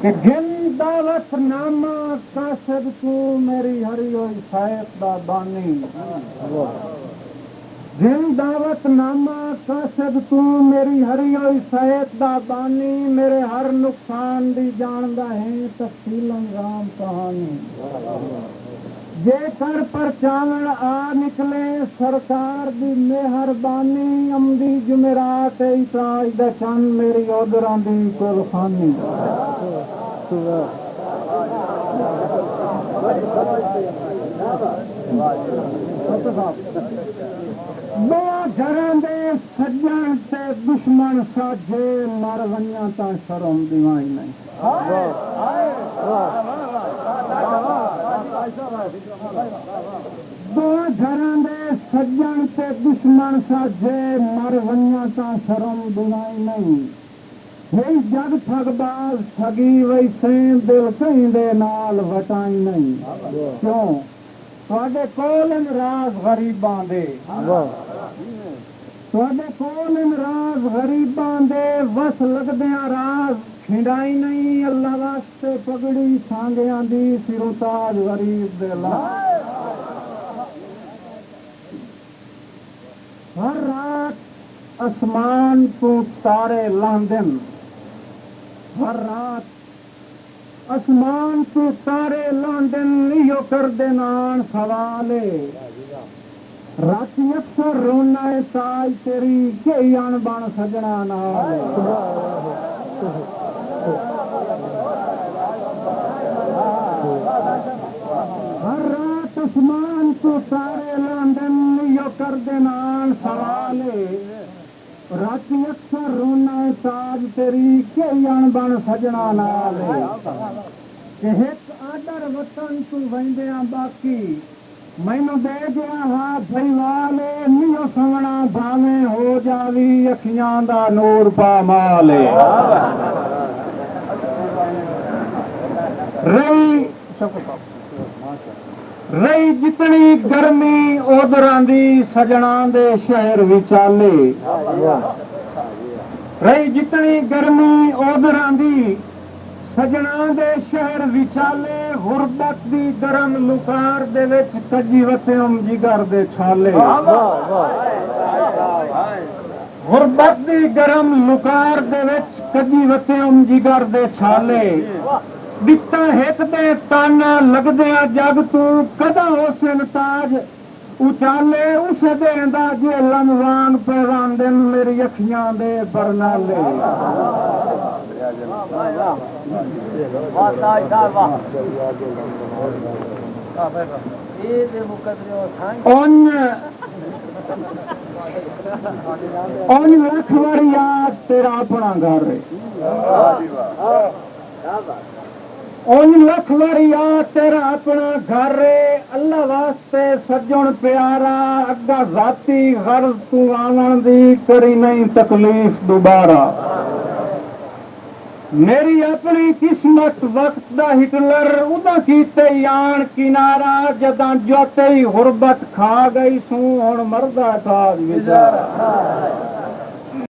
कि जिन दावत नामा कासद तू मेरी हरियो शायद दा बानी जिन दावत नामा कासद तू मेरी हरियो शायद दा बानी मेरे हर नुकसान दी जानदा है तफसीलन राम कहानी जेकर परचावण आ निकले सरकार दी मेहरबानी अमदी जुमेरात इतराज दा चंद मेरी ओदरां दी कुलखानी दो घरां दे सज्जन ते दुश्मन साझे मर वञां तां शर्म दिवाई नहीं दो घरां दे सज्जन ते दुश्मन साझे मर वञां तां शर्म दिवाई नहीं हे जग ठगबाज ठगी वैसे दिल कहीं दे नाल वटाई नहीं क्यों तुहाडे कोल राज गरीबां दे तुहाडे कोल राज गरीबां दे वस लगदियां राज खिंडाई नहीं अल्लाह वास्ते पगड़ी सांगियां दी सिरों ताज गरीब दे ला हर रात आसमान तो तारे लांदन हर रात आसमान तो तारे लांदन इहो करदे नान सवाले राती अक्सर रोना है ताज तेरी के अणबण सजना नाल हर रात आसमान तो तारे लांदन इहो करदे नान सवाले राती अक्सर रोना है ताज तेरी के अणबण सजना नाल एक आदर वतन तू वेंदिया बाकी मैनू दे गया हा भईवाले नियो सवना भावे हो जावी अखियां दा नूर पा माले रही जितनी गर्मी ओदरां दी सजना दे शहर विचाले रही जितनी गर्मी ओदरां दी सजना दे शहर विचाले गुरबत दी गरम लुकार दे विच कजी वतेम जिगर दे छाले गुरबत दी गरम लुकार दे विच कजी वतेम जिगर दे छाले दिता हित दे तन लगदिया जग तू कदा हुसन ताज उचाले उस देंदा जे लमवान पैरांदे मेरी अखियां दे बरनाले लख वारी याद तेरा अपना घर लख वारी याद तेरा अपना घर अल्लाह वास्ते सज्जन प्यारा अग्गा जाती गर्ज तू आवन दी करी नहीं तकलीफ दोबारा मेरी अपनी किस्मत वक्त दा हिटलर उदा कीते यान किनारा जदा जोते ही गुरबत खा गई सू हुण मरदा ताज विचारा